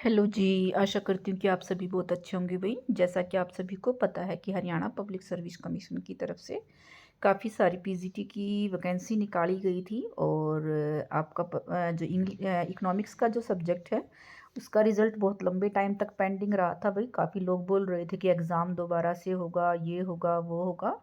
Hello जी, आशा करती हूँ कि आप सभी बहुत अच्छे होंगे भई। जैसा कि आप सभी को पता है कि हरियाणा पब्लिक सर्विस कमीशन की तरफ से काफ़ी सारी पीजीटी की वैकेंसी निकाली गई थी और आपका जो इकोनॉमिक्स का जो सब्जेक्ट है, उसका रिज़ल्ट बहुत लंबे टाइम तक पेंडिंग रहा था भई। काफ़ी लोग बोल रहे थे कि एग्ज़ाम दोबारा से होगा, ये होगा, वो होगा।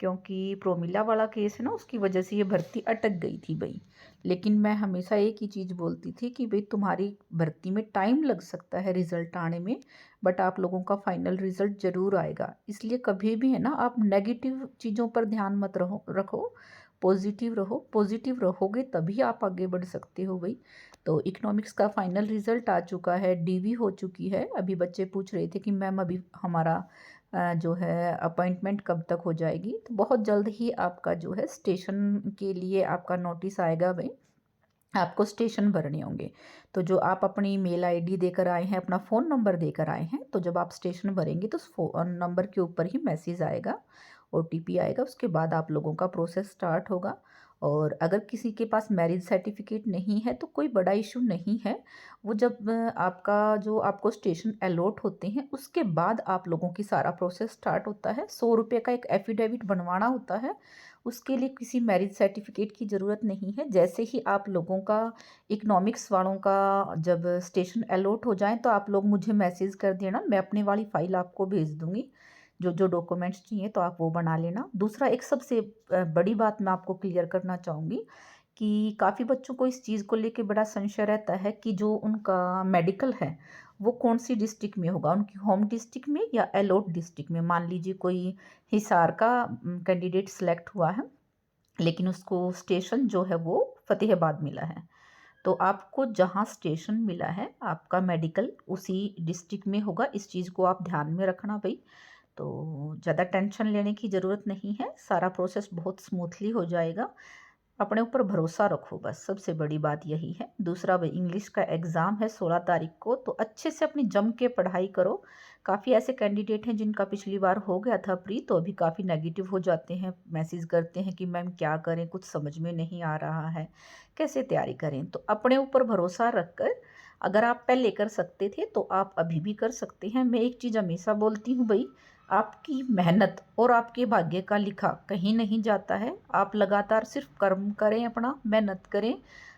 क्योंकि प्रोमिला वाला केस है ना, उसकी वजह से ये भर्ती अटक गई थी भई। लेकिन मैं हमेशा एक ही चीज़ बोलती थी कि भई तुम्हारी भर्ती में टाइम लग सकता है रिज़ल्ट आने में, बट आप लोगों का फाइनल रिज़ल्ट ज़रूर आएगा। इसलिए कभी भी है ना, आप नेगेटिव चीज़ों पर ध्यान मत रखो, पॉजिटिव रहोगे तभी आप आगे बढ़ सकते हो भई। तो इकोनॉमिक्स का फाइनल रिज़ल्ट आ चुका है, डीवी हो चुकी है। अभी बच्चे पूछ रहे थे कि मैम अभी हमारा जो है अपॉइंटमेंट कब तक हो जाएगी? तो बहुत जल्द ही आपका जो है स्टेशन के लिए आपका नोटिस आएगा भई। आपको स्टेशन भरने होंगे। तो जो आप अपनी मेल आईडी देकर आए हैं, अपना फ़ोन नंबर देकर आए हैं, तो जब आप स्टेशन भरेंगे तो उस फ़ोन नंबर के ऊपर ही मैसेज आएगा, ओटीपी आएगा, उसके बाद आप लोगों का प्रोसेस स्टार्ट होगा। और अगर किसी के पास मैरिज सर्टिफिकेट नहीं है तो कोई बड़ा इश्यू नहीं है। वो जब आपका जो आपको स्टेशन अलॉट होते हैं, उसके बाद आप लोगों की सारा प्रोसेस स्टार्ट होता है। 100 रुपये का एक एफ़िडेविट बनवाना होता है। उसके लिए किसी मैरिज सर्टिफिकेट की ज़रूरत नहीं है। जैसे ही आप लोगों का इकोनॉमिक्स वालों का जब स्टेशन अलॉट हो जाए तो आप लोग मुझे मैसेज कर देना, मैं अपनी वाली फ़ाइल आपको भेज दूँगी। जो डॉक्यूमेंट्स चाहिए तो आप वो बना लेना। दूसरा एक सबसे बड़ी बात मैं आपको क्लियर करना चाहूँगी कि काफ़ी बच्चों को इस चीज़ को लेके बड़ा संशय रहता है कि जो उनका मेडिकल है, वो कौन-सी डिस्ट्रिक्ट में होगा, उनकी होम डिस्ट्रिक्ट में या अलॉट डिस्ट्रिक्ट में। मान लीजिए कोई हिसार का कैंडिडेट सेलेक्ट हुआ है, लेकिन उसको स्टेशन जो है वो फ़तेहाबाद मिला है। तो आपको जहाँ स्टेशन मिला है, आपका मेडिकल उसी डिस्ट्रिक्ट में होगा। इस चीज़ को आप ध्यान में रखना भई। तो ज़्यादा टेंशन लेने की ज़रूरत नहीं है, सारा प्रोसेस बहुत स्मूथली हो जाएगा। अपने ऊपर भरोसा रखो, बस सबसे बड़ी बात यही है। दूसरा भाई, इंग्लिश का एग्ज़ाम है 16 तारीख को, तो अच्छे से अपनी जम के पढ़ाई करो। काफ़ी ऐसे कैंडिडेट हैं जिनका पिछली बार हो गया था प्री, तो अभी काफ़ी नेगेटिव हो जाते हैं, मैसेज करते हैं कि मैम क्या करें, कुछ समझ में नहीं आ रहा है, कैसे तैयारी करें। तो अपने ऊपर भरोसा रख कर, अगर आप पहले कर सकते थे तो आप अभी भी कर सकते हैं। मैं एक चीज़ हमेशा बोलती हूँ भई, आपकी मेहनत और आपके भाग्य का लिखा कहीं नहीं जाता है। आप लगातार सिर्फ कर्म करें, अपना मेहनत करें।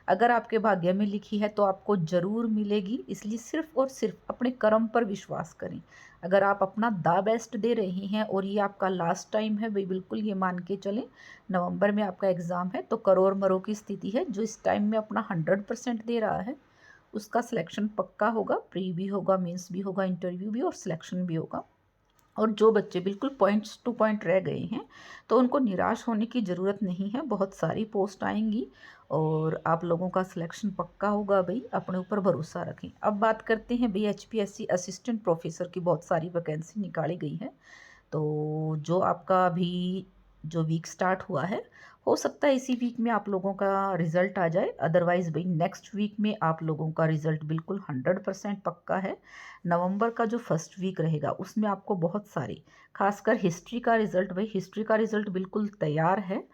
अगर आपके भाग्य में लिखी है तो आपको ज़रूर मिलेगी। इसलिए सिर्फ और सिर्फ अपने कर्म पर विश्वास करें। अगर आप अपना द बेस्ट दे रहे हैं और ये आपका लास्ट टाइम है भाई, बिल्कुल ये मान के चलें, नवंबर में आपका एग्ज़ाम है, तो करोड़ मरों की स्थिति है। जो इस टाइम में अपना 100% दे रहा है, उसका सिलेक्शन पक्का होगा। प्री भी होगा, मेंस भी होगा, इंटरव्यू भी और सिलेक्शन भी होगा। और जो बच्चे बिल्कुल पॉइंट्स टू पॉइंट रह गए हैं, तो उनको निराश होने की ज़रूरत नहीं है। बहुत सारी पोस्ट आएंगी और आप लोगों का सिलेक्शन पक्का होगा भई, अपने ऊपर भरोसा रखें। अब बात करते हैं भई, एचपीएससी असिस्टेंट प्रोफेसर की बहुत सारी वैकेंसी निकाली गई है। तो जो आपका अभी जो वीक स्टार्ट हुआ है, हो सकता है इसी वीक में आप लोगों का रिज़ल्ट आ जाए। अदरवाइज़ भाई, नेक्स्ट वीक में आप लोगों का रिज़ल्ट बिल्कुल 100% पक्का है। नवंबर का जो फर्स्ट वीक रहेगा, उसमें आपको बहुत सारी, खासकर हिस्ट्री का रिज़ल्ट, भाई हिस्ट्री का रिज़ल्ट बिल्कुल तैयार है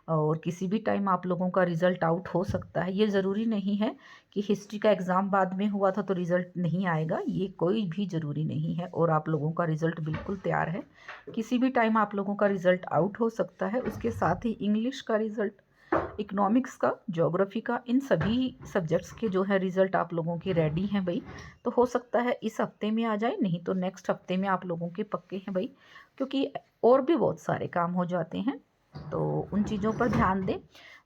और किसी भी टाइम आप लोगों का रिज़ल्ट आउट हो सकता है। ये ज़रूरी नहीं है कि हिस्ट्री का एग्ज़ाम बाद में हुआ था तो रिज़ल्ट नहीं आएगा, ये कोई भी ज़रूरी नहीं है। और आप लोगों का रिज़ल्ट बिल्कुल तैयार है, किसी भी टाइम आप लोगों का रिज़ल्ट आउट हो सकता है। उसके साथ ही इंग्लिश का रिज़ल्ट, इकोनॉमिक्स का, ज्योग्राफी का, इन सभी सब्जेक्ट्स के जो है रिज़ल्ट आप लोगों के रेडी हैं भाई। तो हो सकता है इस हफ्ते में आ जाए, नहीं तो नेक्स्ट हफ्ते में आप लोगों के पक्के हैं भाई, क्योंकि और भी बहुत सारे काम हो जाते हैं, तो उन चीज़ों पर ध्यान दें।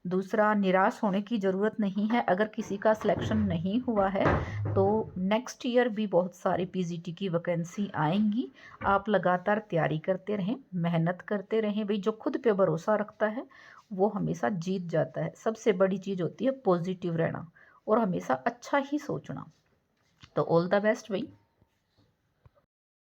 दूसरा, निराश होने की ज़रूरत नहीं है। अगर किसी का सिलेक्शन नहीं हुआ है तो नेक्स्ट ईयर भी बहुत सारी पीजीटी की वैकेंसी आएंगी। आप लगातार तैयारी करते रहें, मेहनत करते रहें भाई। जो खुद पे भरोसा रखता है वो हमेशा जीत जाता है। सबसे बड़ी चीज़ होती है पॉजिटिव रहना और हमेशा अच्छा ही सोचना। तो ऑल द बेस्ट भाई।